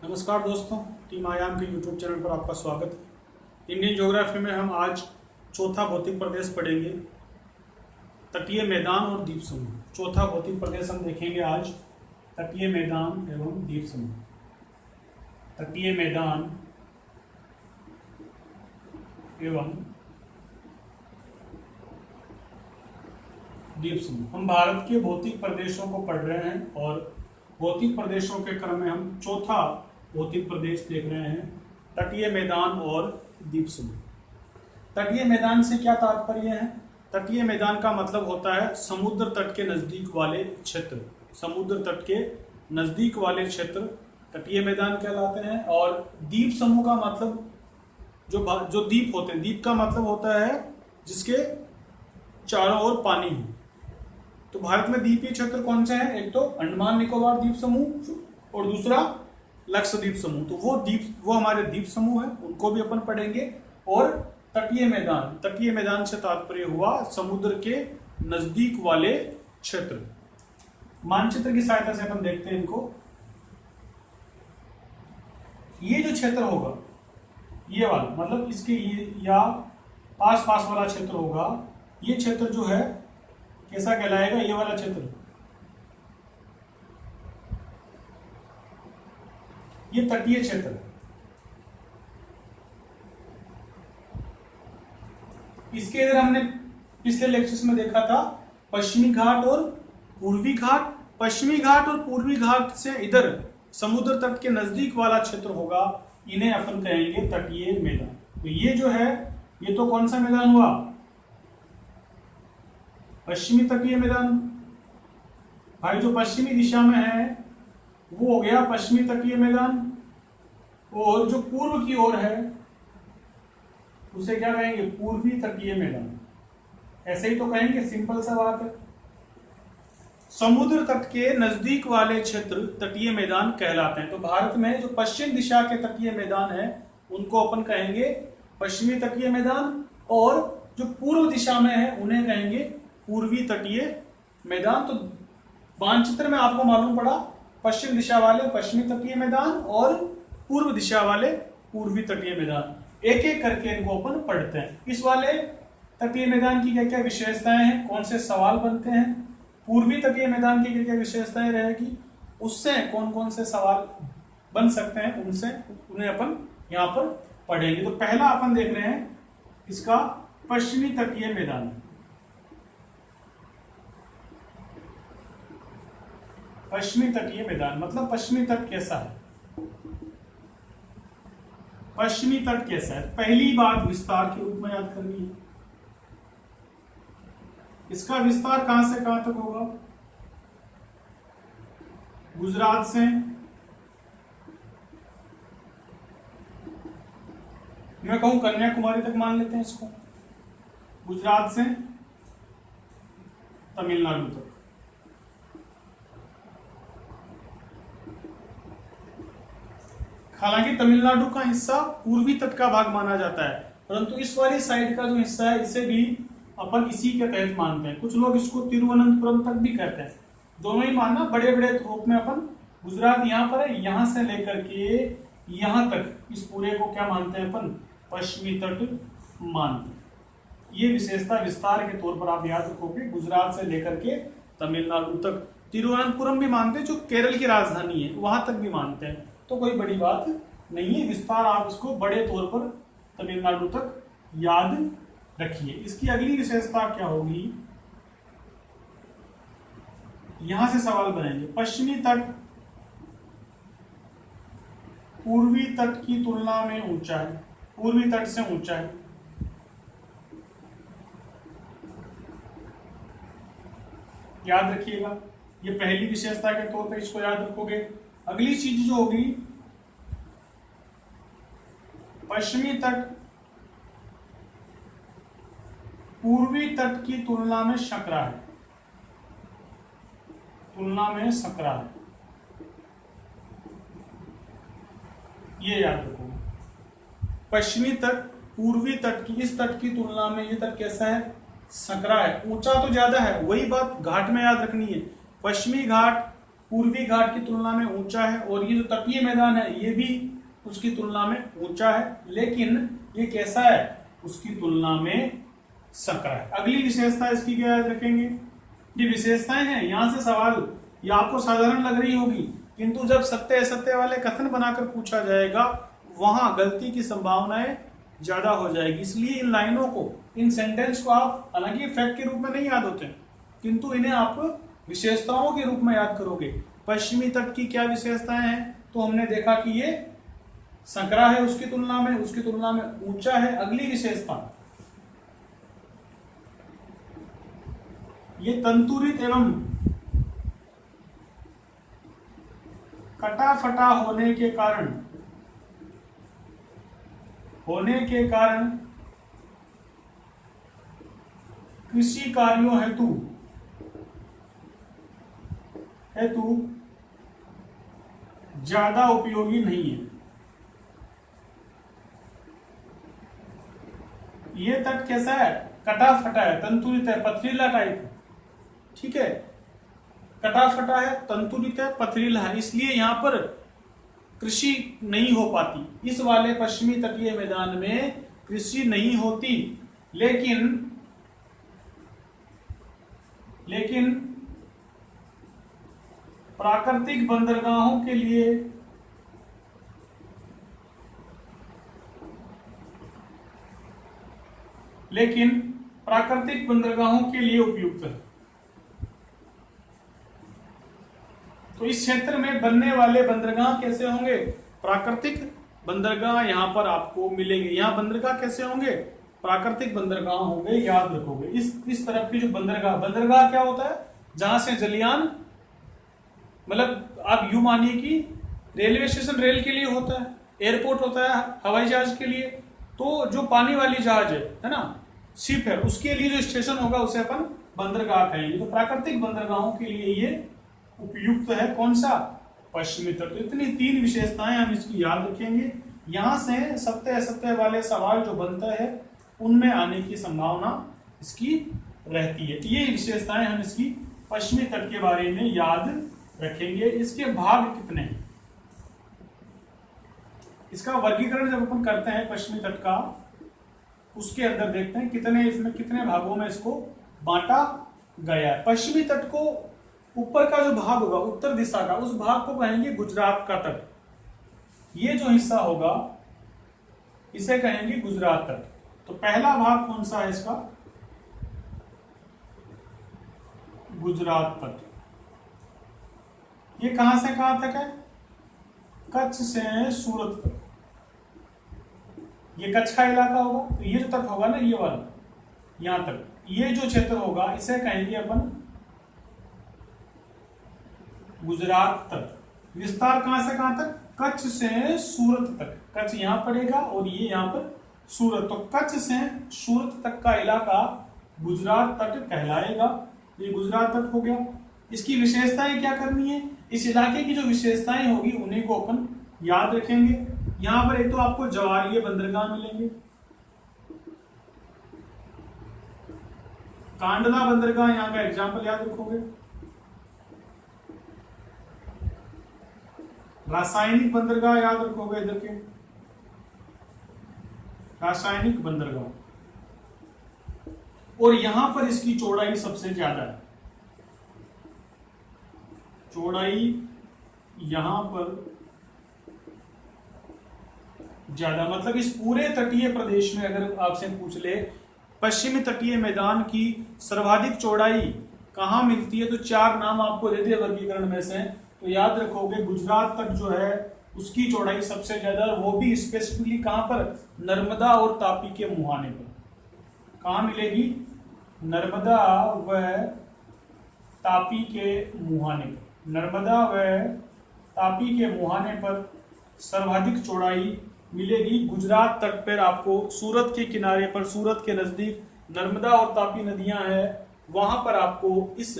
नमस्कार दोस्तों, टीम आयाम के यूट्यूब चैनल पर आपका स्वागत है। इंडियन ज्योग्राफी में हम आज चौथा भौतिक प्रदेश पढ़ेंगे, तटीय मैदान और द्वीप समूह। चौथा भौतिक प्रदेश हम देखेंगे आज, तटीय मैदान एवं द्वीप समूह। तटीय मैदान एवं द्वीप समूह। हम भारत के भौतिक प्रदेशों को पढ़ रहे हैं और भौतिक प्रदेशों के क्रम में हम चौथा भौतिक प्रदेश देख रहे हैं, तटीय मैदान और द्वीप समूह। तटीय मैदान से क्या तात्पर्य है? तटीय मैदान का मतलब होता है समुद्र तट के नजदीक वाले क्षेत्र। समुद्र तट के नजदीक वाले क्षेत्र तटीय मैदान कहलाते हैं। और द्वीप समूह का मतलब जो द्वीप होते हैं, द्वीप का मतलब होता है जिसके चारों ओर पानी है। तो भारत में द्वीपीय क्षेत्र कौन से हैं? एक तो अंडमान निकोबार द्वीप समूह और दूसरा लक्षद्वीप समूह। तो वो हमारे द्वीप समूह है, उनको भी अपन पढ़ेंगे। और तटीय मैदान से तात्पर्य हुआ समुद्र के नजदीक वाले क्षेत्र। मानचित्र की सहायता से अपन देखते हैं इनको। ये जो क्षेत्र होगा, ये वाला मतलब इसके या पास वाला क्षेत्र होगा, ये क्षेत्र जो है कैसा कहलाएगा? ये वाला क्षेत्र, ये तटीय क्षेत्र है। इसके इधर हमने पिछले लेक्चर्स में देखा था पश्चिमी घाट और पूर्वी घाट। पश्चिमी घाट और पूर्वी घाट से इधर समुद्र तट के नजदीक वाला क्षेत्र होगा, इन्हें अपन कहेंगे तटीय मैदान। तो ये जो है, ये तो कौन सा मैदान हुआ? पश्चिमी तटीय मैदान। भाई जो पश्चिमी दिशा में है वो हो गया पश्चिमी तटीय मैदान, और जो पूर्व की ओर है उसे क्या कहेंगे? पूर्वी तटीय मैदान। ऐसे ही तो कहेंगे, सिंपल सा बात है। समुद्र तट के नजदीक वाले क्षेत्र तटीय मैदान कहलाते हैं। तो भारत में जो पश्चिम दिशा के तटीय मैदान है उनको अपन कहेंगे पश्चिमी तटीय मैदान, और जो पूर्व दिशा में है उन्हें कहेंगे पूर्वी तटीय मैदान। तो मानचित्र में आपको मालूम पड़ा, पश्चिम दिशा वाले पश्चिमी तटीय मैदान और पूर्व दिशा वाले पूर्वी तटीय मैदान। एक एक करके इनको अपन पढ़ते हैं। इस वाले तटीय मैदान की क्या क्या विशेषताएं हैं, कौन से सवाल बनते हैं, पूर्वी तटीय मैदान की क्या क्या विशेषताएं रहेगी, उससे कौन कौन से सवाल बन सकते हैं, उन्हें अपन यहाँ पर पढ़ेंगे। तो पहला अपन देख रहे हैं इसका पश्चिमी तटीय मैदान। पश्चिमी तटीय मैदान मतलब पश्चिमी तट कैसा है? पश्चिमी तट कैसा है? पहली बात विस्तार के रूप में याद करनी है। इसका विस्तार कहां से कहां तक होगा? गुजरात से मैं कहूं कन्याकुमारी तक मान लेते हैं इसको। गुजरात से तमिलनाडु तक। हालांकि तमिलनाडु का हिस्सा पूर्वी तट का भाग माना जाता है, परंतु इस वाली साइड का जो हिस्सा है इसे भी अपन इसी के तहत मानते हैं। कुछ लोग इसको तिरुवनंतपुरम तक भी कहते हैं। दोनों ही मानना, बड़े बड़े रूप में अपन गुजरात यहाँ पर है, यहां से लेकर के यहां तक इस पूरे को क्या मानते हैं अपन? पश्चिमी तट मानते हैं। ये विशेषता विस्तार के तौर पर आप याद रखोगे। गुजरात से लेकर के तमिलनाडु तक। तिरुवनंतपुरम भी मानते हैं, जो केरल की राजधानी है, वहां तक भी मानते हैं। तो कोई बड़ी बात नहीं है, विस्तार आप इसको बड़े तौर पर तमिलनाडु तक याद रखिए। इसकी अगली विशेषता क्या होगी? यहां से सवाल बनेंगे। पश्चिमी तट पूर्वी तट की तुलना में ऊंचा है, पूर्वी तट से ऊंचा है। याद रखिएगा, ये पहली विशेषता के तौर पर इसको याद रखोगे। अगली चीज जो होगी, पश्चिमी तट पूर्वी तट की तुलना में संकरा है, तुलना में संकरा है। ये याद रखो। पश्चिमी तट पूर्वी तट की, इस तट की तुलना में ये तट कैसा है? संकरा है। ऊंचा तो ज्यादा है, वही बात घाट में याद रखनी है। पश्चिमी घाट पूर्वी घाट की तुलना में ऊंचा है, और ये जो तटीय मैदान है ये भी उसकी तुलना में ऊंचा है, लेकिन ये कैसा है, उसकी तुलना में संकरा है। अगली विशेषता इसकी क्या याद रखेंगे, ये विशेषताएं हैं। यहां से सवाल ये आपको साधारण लग रही होगी, किंतु जब सत्य असत्य वाले कथन बनाकर पूछा जाएगा वहां गलती की संभावनाएं ज्यादा हो जाएगी। इसलिए इन लाइनों को, इन सेंटेंस को आप, हालांकि फैक्ट के रूप में नहीं याद होते, किंतु इन्हें आप विशेषताओं के रूप में याद करोगे। पश्चिमी तट की क्या विशेषताएं हैं, तो हमने देखा कि ये संकरा है उसकी तुलना में ऊंचा है। अगली विशेषता, ये तंतुरित एवं कटा फटा होने के कारण कृषि कार्यों हेतु ज्यादा उपयोगी नहीं है। ये तट कैसा है, कटा फटा है, तंतुरित है, पथरीला टाइप, ठीक है, कटा फटा है, तंतुरित है, पथरीला है, इसलिए यहां पर कृषि नहीं हो पाती। इस वाले पश्चिमी तटीय मैदान में कृषि नहीं होती, लेकिन प्राकृतिक बंदरगाहों के लिए उपयुक्त है। तो इस क्षेत्र में बनने वाले बंदरगाह कैसे होंगे, प्राकृतिक बंदरगाह यहां पर आपको मिलेंगे। यहां बंदरगाह कैसे होंगे, प्राकृतिक बंदरगाह होंगे, याद रखोगे। इस तरफ की जो बंदरगाह क्या होता है, जहां से जलियान, मतलब आप यूं मानिए कि रेलवे स्टेशन रेल के लिए होता है, एयरपोर्ट होता है हवाई जहाज के लिए, तो जो पानी वाली जहाज है ना, शिप है, उसके लिए जो स्टेशन होगा उसे अपन बंदरगाह कहेंगे। तो प्राकृतिक बंदरगाहों के लिए ये उपयुक्त है। कौन सा, पश्चिमी तट। तो इतनी 3 विशेषताएं हम इसकी याद रखेंगे। यहां से सत्य असत्य वाले सवाल जो बनता है उनमें आने की संभावना इसकी रहती है। ये विशेषताएं हम इसकी पश्चिमी तट के बारे में याद रखेंगे। इसके भाग कितने हैं, इसका वर्गीकरण जब अपन करते हैं पश्चिमी तट का, उसके अंदर देखते हैं कितने भागों में इसको बांटा गया है। पश्चिमी तट को ऊपर का जो भाग होगा उत्तर दिशा का, उस भाग को कहेंगे गुजरात का तट। ये जो हिस्सा होगा इसे कहेंगे गुजरात तट। तो पहला भाग कौन सा है इसका, गुजरात तट। ये कहां से कहां तक है, कच्छ से सूरत तक। ये कच्छ का इलाका होगा, तो ये जो तट होगा ना, ये वाला यहां तक, ये जो क्षेत्र होगा इसे कहेंगे अपन गुजरात तट। विस्तार कहां से कहां तक, कच्छ से सूरत तक। कच्छ यहां पड़ेगा और ये यहां पर सूरत, तो कच्छ से सूरत तक का इलाका गुजरात तट कहलाएगा। ये गुजरात तट हो गया। इसकी विशेषताएं क्या करनी है, इस इलाके की जो विशेषताएं होगी उन्हीं को अपन याद रखेंगे। यहां पर एक तो आपको जवारीय बंदरगाह मिलेंगे, कांडला बंदरगाह यहां का एग्जाम्पल याद रखोगे, रासायनिक बंदरगाह याद रखोगे, इधर के रासायनिक बंदरगाह, और यहां पर इसकी चौड़ाई सबसे ज्यादा है। चौड़ाई यहां पर ज्यादा, मतलब इस पूरे तटीय प्रदेश में अगर आपसे पूछ ले पश्चिमी तटीय मैदान की सर्वाधिक चौड़ाई कहां मिलती है, तो 4 नाम आपको दे दिए वर्गीकरण में से। तो याद रखोगे गुजरात तक जो है उसकी चौड़ाई सबसे ज्यादा, और वो भी स्पेसिफिकली कहां पर, नर्मदा और तापी के मुहाने पर। कहां मिलेगी, नर्मदा व तापी के मुहाने पर। नर्मदा व तापी के मुहाने पर सर्वाधिक चौड़ाई मिलेगी। गुजरात तट पर आपको सूरत के किनारे पर, सूरत के नजदीक नर्मदा और तापी नदियां हैं, वहां पर आपको इस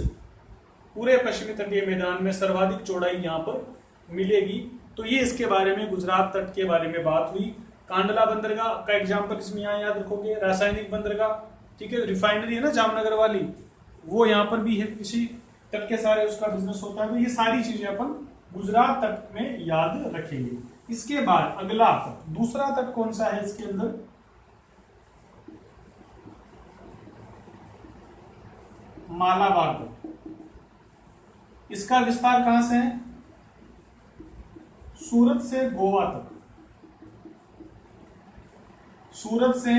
पूरे पश्चिमी तटीय मैदान में सर्वाधिक चौड़ाई यहां पर मिलेगी। तो ये इसके बारे में, गुजरात तट के बारे में बात हुई। कांडला बंदरगाह का एग्जाम्पल इसमें यहाँ याद रखोगे, रासायनिक बंदरगाह, ठीक है, रिफाइनरी है ना जामनगर वाली, वो यहाँ पर भी है। इसी तट के सारे उसका बिजनेस होता है। तो ये सारी चीजें अपन गुजरात तट में याद रखेंगे। इसके बाद अगला तट, दूसरा तट कौन सा है इसके अंदर, मालाबार तट। इसका विस्तार कहां से है, सूरत से गोवा तक, सूरत से,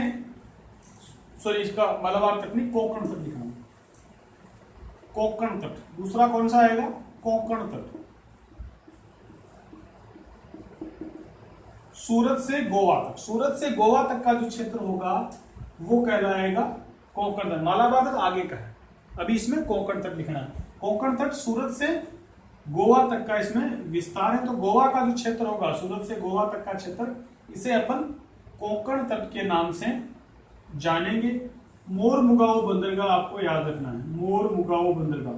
सॉरी इसका मालाबार तक नहीं, कोंकण तक लिखना, कोंकण तट। दूसरा कौन सा आएगा, कोंकण तट, सूरत से गोवा तक। सूरत से गोवा तक का जो क्षेत्र होगा वो कहलाएगा कोंकण तट। मालाबार तक आगे का है, अभी इसमें कोंकण तट लिखना है। कोंकण तट सूरत से गोवा तक का इसमें विस्तार है। तो गोवा का जो क्षेत्र होगा, सूरत से गोवा तक का क्षेत्र, इसे अपन कोंकण तट के नाम से जानेंगे। मोरमुगाओ बंदरगाह आपको याद रखना है, मोरमुगाओ बंदरगाह,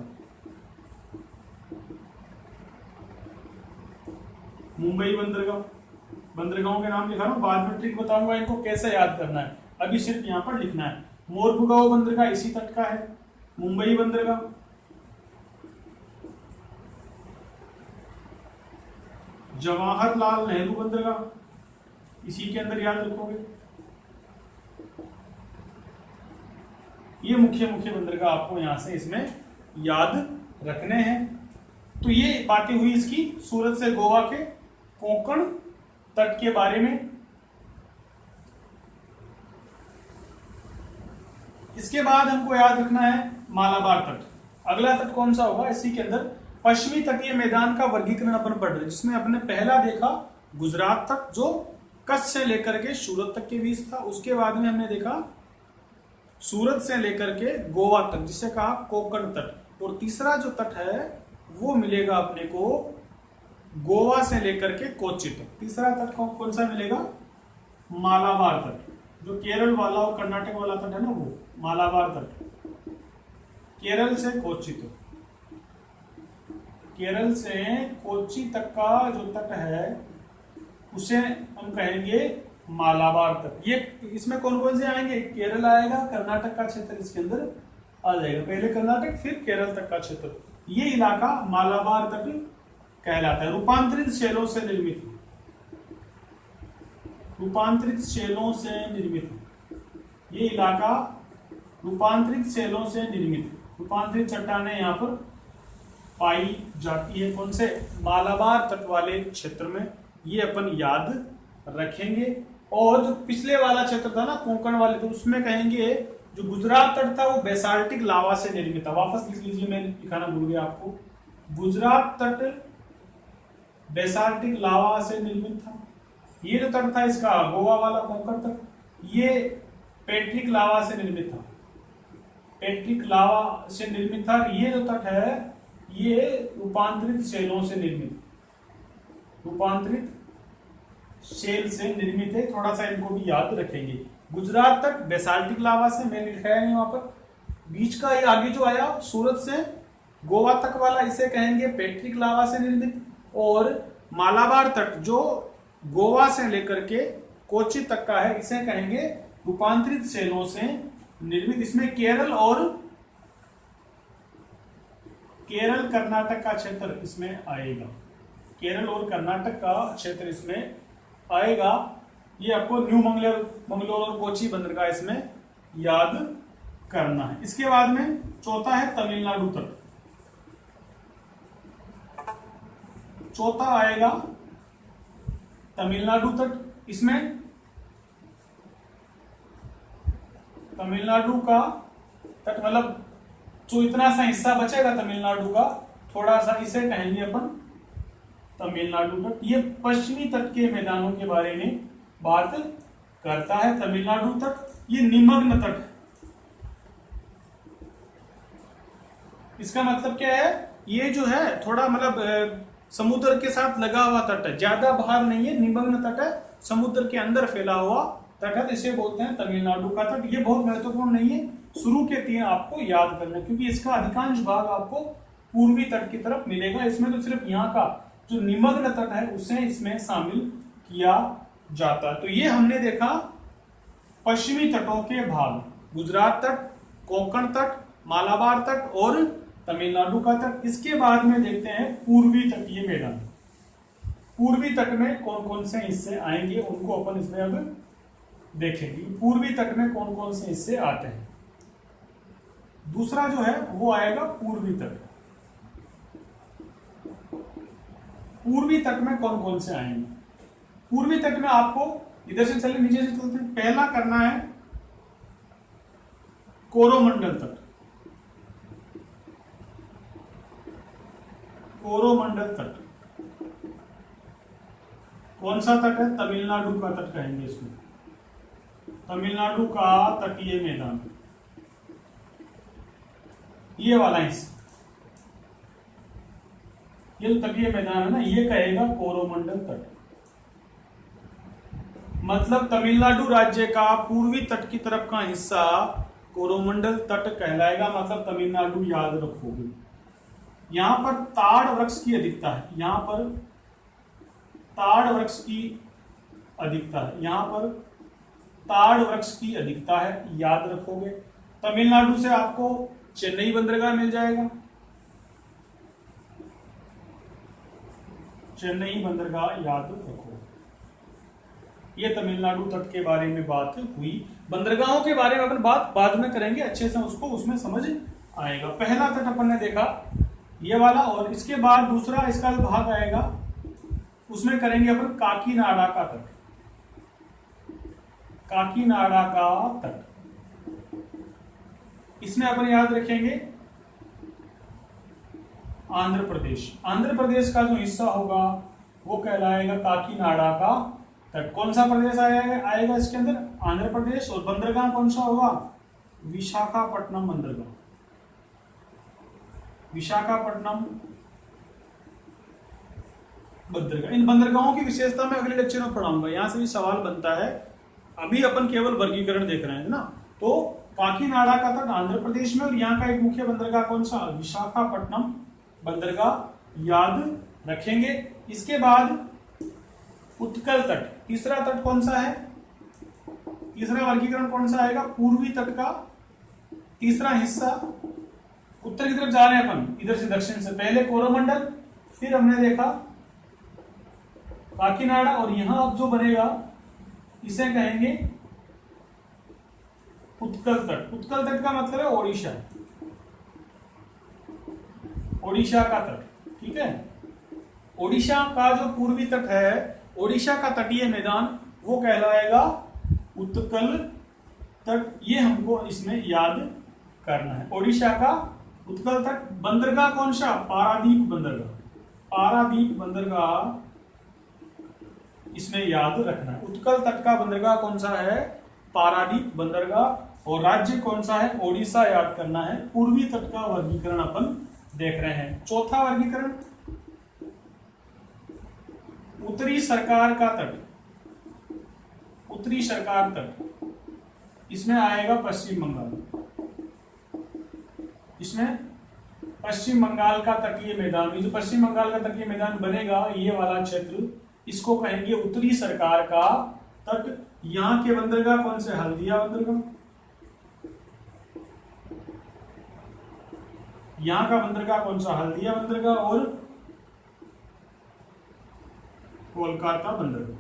मुंबई बंदरगाह। बंदरगाहों के नाम लिखा रहा हूं, बाद में ट्रिक बताऊंगा इनको कैसे याद करना है, अभी सिर्फ यहां पर लिखना है। मोरमुगाओ बंदरगाह इसी तट का है, मुंबई बंदरगाह, जवाहरलाल नेहरू बंदरगाह इसी के अंदर याद रखोगे। ये मुख्य मुख्य बंदरगाह आपको यहां से इसमें याद रखने हैं। तो ये बातें हुई इसकी सूरत से गोवा के कोंकण तट के बारे में। इसके बाद हमको याद रखना है मालाबार तट। अगला तट कौन सा होगा, इसी के अंदर पश्चिमी तटीय मैदान का वर्गीकरण अपन पढ़ रहे, जिसमें अपने पहला देखा गुजरात तक जो कच्छ से लेकर के सूरत तक के बीच था। उसके बाद में हमने देखा सूरत से लेकर के गोवा तक, जिसे कहा कोंकण तट। और तीसरा जो तट है वो मिलेगा अपने को गोवा से लेकर के कोच्चि तक। तीसरा तट कौन सा मिलेगा, मालाबार तट, जो केरल वाला और कर्नाटक वाला तट है ना, वो मालाबार तट, केरल से कोच्चि तक। केरल से कोच्चि तक का जो तट है उसे हम कहेंगे मालाबार तट। ये इसमें कौन कौन से आएंगे, केरल आएगा, कर्नाटक का क्षेत्र इसके अंदर आ जाएगा, पहले कर्नाटक फिर केरल तक का क्षेत्र। ये इलाका मालाबार तट कहलाता है। रूपांतरित शैलों से निर्मित, रूपांतरित शैलों से निर्मित ये इलाका, रूपांतरित शैलों से निर्मित, रूपांतरित चट्टानें यहाँ पर पाई जाती है। कौन से, मालाबार तट वाले क्षेत्र में। ये अपन याद रखेंगे। और जो पिछले वाला क्षेत्र था ना कोंकण वाले, तो उसमें कहेंगे जो गुजरात तट था वो बेसाल्टिक लावा से निर्मित था। वापस लिख लीजिए, मैं लिखाना भूल गया आपको। गुजरात तट बेसाल्टिक लावा से निर्मित था। ये जो तट था इसका गोवा वाला कोंकण तट, ये पेट्रिक लावा से निर्मित था, पेट्रिक लावा से निर्मित था। ये जो तट है ये रूपांतरित शैलों से निर्मित, रूपांतरित शैल से निर्मित है। थोड़ा सा इनको भी याद रखेंगे। गुजरात तट बेसाल्टिक लावा से, मैंने लिखाया नहीं वहां पर। बीच का ये आगे जो आया सूरत से गोवा तक वाला, इसे कहेंगे पेट्रिक लावा से निर्मित। और मालाबार तट जो गोवा से लेकर के कोच्चि तक का है, इसे कहेंगे रूपांतरित शैलों से निर्मित। इसमें केरल और कर्नाटक का क्षेत्र इसमें आएगा, केरल और कर्नाटक का क्षेत्र इसमें आएगा। ये आपको न्यू मंगलोर और कोच्चि बंदरगाह इसमें याद करना है। इसके बाद में चौथा है तमिलनाडु तट। चौथा आएगा तमिलनाडु तट। इसमें तमिलनाडु का तट मतलब जो इतना सा हिस्सा बचेगा तमिलनाडु का, थोड़ा सा, इसे कहेंगे अपन तमिलनाडु तट। ये पश्चिमी तट के मैदानों के बारे में बात करता है। तमिलनाडु तट ये निमग्न तट है। इसका मतलब क्या है, ये जो है थोड़ा मतलब समुद्र के साथ लगा हुआ तट है, ज्यादा बाहर नहीं है, निमग्न तट है, समुद्र के अंदर फैला हुआ तट है। इसे बोलते हैं तमिलनाडु का तट। ये बहुत महत्वपूर्ण नहीं है, शुरू के 3 आपको याद करना, क्योंकि इसका अधिकांश भाग आपको पूर्वी तट की तरफ मिलेगा। इसमें तो सिर्फ यहाँ का जो निमग्न तट है उसे इसमें शामिल किया जाता है। तो ये हमने देखा पश्चिमी तटों के भाग, गुजरात तट, कोंकण तट, मालाबार तट और तमिलनाडु का तट। इसके बाद में देखते हैं पूर्वी तटीय मैदान। पूर्वी तट में कौन कौन से हिस्से आएंगे उनको अपन इसमें अब देखेंगे। पूर्वी तट में कौन कौन से हिस्से आते हैं। दूसरा जो है वो आएगा पूर्वी तट। पूर्वी तट में कौन कौन से आएंगे। पूर्वी तट में आपको इधर से चले नीचे से चलते हैं। पहला करना है कोरोमंडल तट। कोरोमंडल तट कौन सा तट है? तमिलनाडु का तट कहेंगे इसमें। तमिलनाडु का तटीय मैदान, ये वाला हिस्सा, ये जो तटीय मैदान है ना, ये कहेगा कोरोमंडल तट। मतलब तमिलनाडु राज्य का पूर्वी तट की तरफ का हिस्सा कोरोमंडल तट कहलाएगा। मतलब तमिलनाडु याद रखोगे। यहां पर ताड़ वृक्ष की अधिकता है। यहां पर ताड़ वृक्ष की अधिकता है। यहां पर ताड़ वृक्ष की अधिकता है, याद रखोगे। तमिलनाडु से आपको चेन्नई बंदरगाह मिल जाएगा। चेन्नई बंदरगाह याद रखो। ये तमिलनाडु तट के बारे में बात हुई। बंदरगाहों के बारे में अपन बात बाद में करेंगे, अच्छे से उसको उसमें समझ आएगा। पहला तट अपन ने देखा ये वाला, और इसके बाद दूसरा इसका भाग आएगा, उसमें करेंगे अपन काकीनाडा का तट। काकीनाडा का तट, इसमें अपन याद रखेंगे आंध्र प्रदेश। आंध्र प्रदेश का जो हिस्सा होगा वो कहलाएगा काकीनाडा का तट। कौन सा प्रदेश आएगा इसके अंदर? आंध्र प्रदेश। और बंदरगाह कौन सा होगा? विशाखापट्टनम बंदरगाह। विशाखापट्टनम बंदरगाह। इन बंदरगाहों की विशेषता मैं अगले लेक्चर में पढ़ाऊंगा। यहां से भी सवाल बनता है, अभी अपन केवल वर्गीकरण देख रहे हैं ना। तो काकीनाडा का तट आंध्र प्रदेश में, और यहाँ का एक मुख्य बंदरगाह कौन सा? विशाखापट्टनम बंदरगाह, याद रखेंगे। इसके बाद उत्कल तट, तीसरा तट कौन सा है? तीसरा वर्गीकरण कौन सा आएगा? पूर्वी तट का तीसरा हिस्सा। उत्तर की तरफ जा रहे हैं अपन, इधर से दक्षिण से। पहले कोरोमंडल, फिर हमने देखा काकीनाडा, और यहां अब जो बनेगा इसे कहेंगे उत्कल तट। उत्कल तट का मतलब है ओडिशा, ओडिशा का तट। ठीक है, ओडिशा का जो पूर्वी तट है, ओडिशा का तटीय मैदान, वो कहलाएगा उत्कल तट। ये हमको इसमें याद करना है, ओडिशा का उत्कल तट। बंदरगाह कौन सा? पारादीप बंदरगाह। पारादीप बंदरगाह इसमें याद रखना है। उत्कल तट का बंदरगाह कौन सा है? पारादीप बंदरगाह। और राज्य कौन सा है? ओडिशा याद करना है। पूर्वी तट का वर्गीकरण अपन देख रहे हैं। चौथा वर्गीकरण उत्तरी सरकार का तट। उत्तरी सरकार तट, इसमें आएगा पश्चिम बंगाल। इसमें पश्चिम बंगाल का तटीय मैदान, ये जो पश्चिम बंगाल का तटीय मैदान बनेगा, ये वाला क्षेत्र, इसको कहेंगे उत्तरी सरकार का तट। यहां के बंदरगाह कौन से? हल्दिया बंदरगाह। यहां का बंदरगाह कौन सा? हल्दिया बंदरगाह। और कोलकाता बंदरगाह,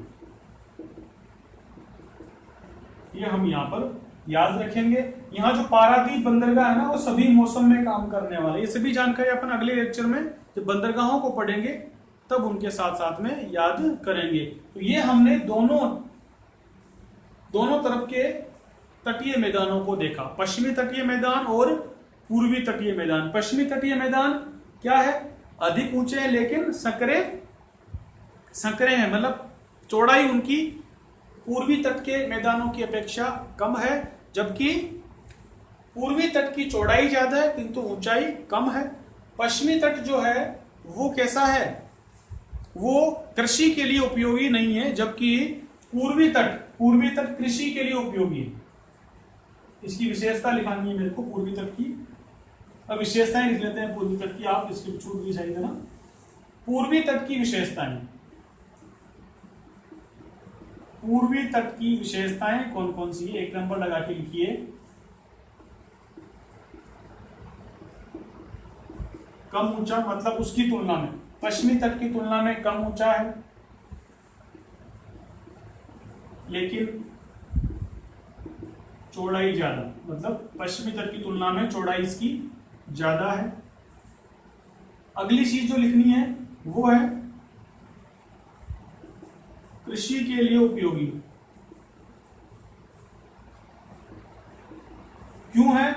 ये हम यहां पर याद रखेंगे। यहां जो पारादीप बंदरगाह है ना, वो सभी मौसम में काम करने वाले। ये सभी जानकारी अपन अगले लेक्चर में जब बंदरगाहों को पढ़ेंगे तब उनके साथ साथ में याद करेंगे। तो ये हमने दोनों तरफ के तटीय मैदानों को देखा, पश्चिमी तटीय मैदान और पूर्वी तटीय मैदान। पश्चिमी तटीय मैदान क्या है? अधिक ऊंचे हैं लेकिन संकरे हैं, मतलब चौड़ाई उनकी पूर्वी तट के मैदानों की अपेक्षा कम है, जबकि पूर्वी तट की चौड़ाई ज्यादा है किंतु ऊंचाई कम है। पश्चिमी तट जो है वो कैसा है? वो कृषि के लिए उपयोगी नहीं है, जबकि पूर्वी तट कृषि के लिए उपयोगी है। इसकी विशेषता लिखानी है मेरे को पूर्वी तट की। अब विशेषताएं लिख लेते हैं पूर्वी तट की, आप इसकी छूट भी सही देना। पूर्वी तट की विशेषताएं, पूर्वी तट की विशेषताएं कौन कौन सी है? एक नंबर लगा के लिखिए। कम ऊंचा मतलब उसकी तुलना में, पश्चिमी तट की तुलना में कम ऊंचा है, लेकिन चौड़ाई ज्यादा, मतलब पश्चिमी तट की तुलना में चौड़ाई इसकी ज्यादा है। अगली चीज जो लिखनी है वो है कृषि के लिए उपयोगी। क्यों है?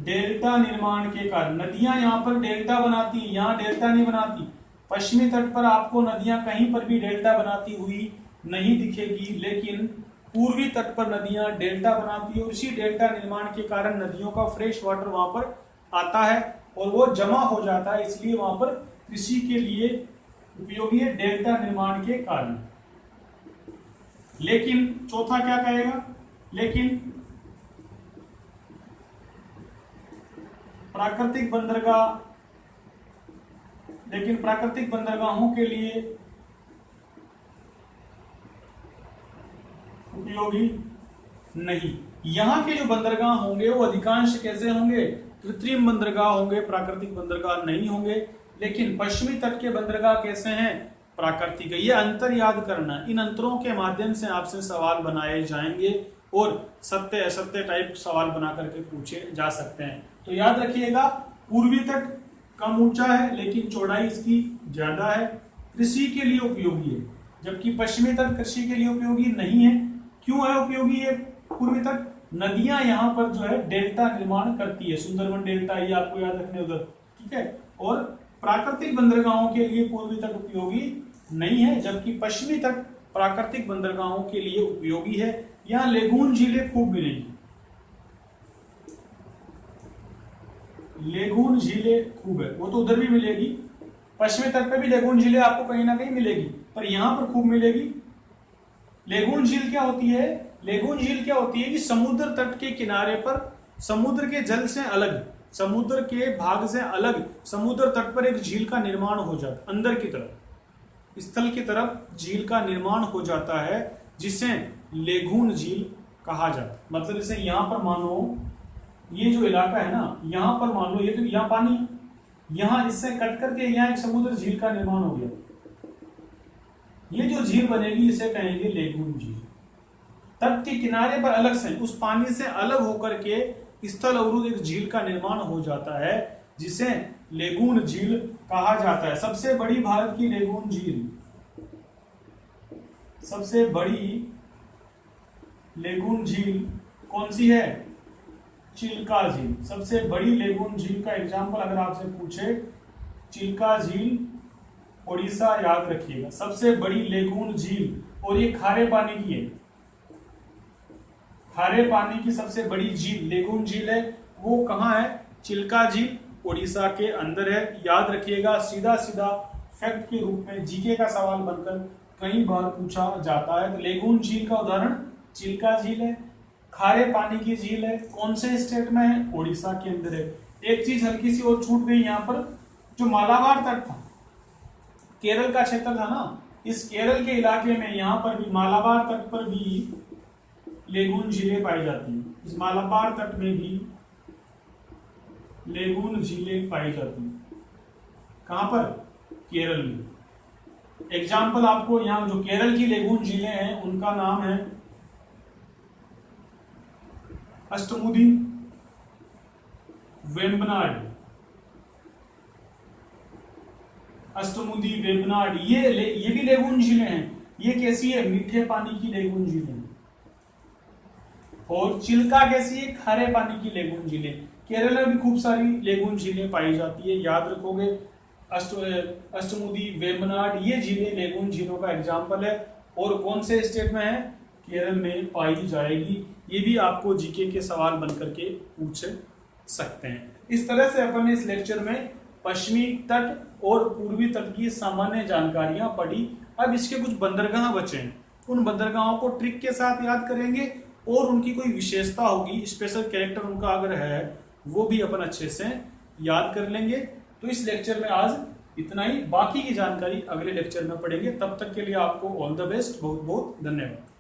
डेल्टा निर्माण के कारण। नदियां यहां पर डेल्टा बनाती हैं, यहां डेल्टा नहीं बनाती। पश्चिमी तट पर आपको नदियां कहीं पर भी डेल्टा बनाती हुई नहीं दिखेगी, लेकिन पूर्वी तट पर नदियां डेल्टा बनाती है और इसी डेल्टा निर्माण के कारण नदियों का फ्रेश वाटर वहां पर आता है और वो जमा हो जाता है, इसलिए वहां पर कृषि के लिए उपयोगी है डेल्टा निर्माण के कारण। लेकिन चौथा क्या कहेगा? लेकिन प्राकृतिक बंदरगाहों के लिए उपयोगी नहीं। यहां के जो बंदरगाह होंगे वो अधिकांश कैसे होंगे? कृत्रिम बंदरगाह होंगे, प्राकृतिक बंदरगाह नहीं होंगे। लेकिन पश्चिमी तट के बंदरगाह कैसे हैं? प्राकृतिक है। ये अंतर याद करना, इन अंतरों के माध्यम से आपसे सवाल बनाए जाएंगे और सत्य असत्य टाइप सवाल बना करके पूछे जा सकते हैं। तो याद रखिएगा, पूर्वी तट कम ऊंचा है लेकिन चौड़ाई इसकी ज्यादा है, कृषि के लिए उपयोगी है, जबकि पश्चिमी तट कृषि के लिए उपयोगी नहीं है। क्यों है उपयोगी है पूर्वी तट? नदियां यहां पर जो है डेल्टा निर्माण करती है, सुंदरबन डेल्टा, ये आपको याद रखने उधर, ठीक है। और प्राकृतिक बंदरगाहों के लिए पूर्वी तट उपयोगी नहीं है, जबकि पश्चिमी तट प्राकृतिक बंदरगाहों के लिए उपयोगी है। यहां लेगून झीलें खूब मिलेगी, लेगून झीलें खूब है, वो तो उधर भी मिलेगी, पश्चिमी तट पे भी लेगून झीलें आपको कहीं ना कहीं मिलेगी, पर यहां पर खूब मिलेगी। लेगून झील क्या होती है? लेगून झील क्या होती है कि समुद्र तट के किनारे पर समुद्र के जल से अलग, समुद्र के भाग से अलग समुद्र तट पर एक झील का निर्माण हो जाता, अंदर की तरफ स्थल की तरफ झील का निर्माण हो जाता है, जिसे लेगून झील कहा जाता है। मतलब जैसे यहां पर मानो ये जो इलाका है ना, यहां पर मान लो ये तो यहां पानी, यहां इससे कट करके यहां एक समुद्र झील का निर्माण हो गया, ये जो झील बनेगी इसे कहेंगे लेगून झील। तट के किनारे पर अलग से उस पानी से अलग होकर के स्थल अवरुद्ध एक झील का निर्माण हो जाता है, जिसे लेगून झील कहा जाता है। सबसे बड़ी भारत की लेगून झील, सबसे बड़ी लेगून झील कौन सी है? चिल्का झील। सबसे बड़ी लेगून झील का एग्जाम्पल अगर आपसे पूछे, चिल्का झील उड़ीसा, याद रखिएगा सबसे बड़ी लेगून झील, और ये खारे पानी की है, खारे पानी की सबसे बड़ी झील लेगून झील है। वो कहाँ है? चिल्का झील उड़ीसा के अंदर है। याद रखिएगा, सीधा सीधा फैक्ट के रूप में जीके का सवाल बनकर कई बार पूछा जाता है। तो लेगून झील का उदाहरण चिल्का झील है, खारे पानी की झील है, कौन से स्टेट में है? उड़ीसा के अंदर है। एक चीज हल्की सी और छूट गई यहाँ पर, जो मालाबार तट था, केरल का क्षेत्र था ना, इस केरल के इलाके में यहाँ पर भी मालाबार तट पर भी लेगून झीलें पाई जाती हैं। इस मालाबार तट में भी लेगून झीलें पाई जाती हैं। कहां पर? केरल में। एग्जाम्पल आपको यहां जो केरल की लेगून झीलें हैं उनका नाम है अष्टमुदी, वेम्बनाड, अष्टमुदी, वेम्बनाड, ये भी लेगून झीलें हैं। ये कैसी है? मीठे पानी की लेगून झीलें। और चिल्का कैसी है? खारे पानी की लेगून झीलें। केरल में भी खूब सारी लेगून झीलें पाई जाती है, याद रखोगे। अष्टमुदी, वेम्बनाड, ये झीलें लेगून झीलों का एग्जाम्पल है, और कौन से स्टेट में है? केरल में पाई जाएगी। ये भी आपको जीके के सवाल बनकर के पूछ सकते हैं। इस तरह से अपन इस लेक्चर में पश्चिमी तट और पूर्वी तट की सामान्य जानकारियां पढ़ी। अब इसके कुछ बंदरगाह बचे हैं, उन बंदरगाहों को ट्रिक के साथ याद करेंगे, और उनकी कोई विशेषता होगी, स्पेशल कैरेक्टर उनका अगर है, वो भी अपन अच्छे से याद कर लेंगे। तो इस लेक्चर में आज इतना ही, बाकी की जानकारी अगले लेक्चर में पढ़ेंगे। तब तक के लिए आपको ऑल द बेस्ट, बहुत बहुत धन्यवाद।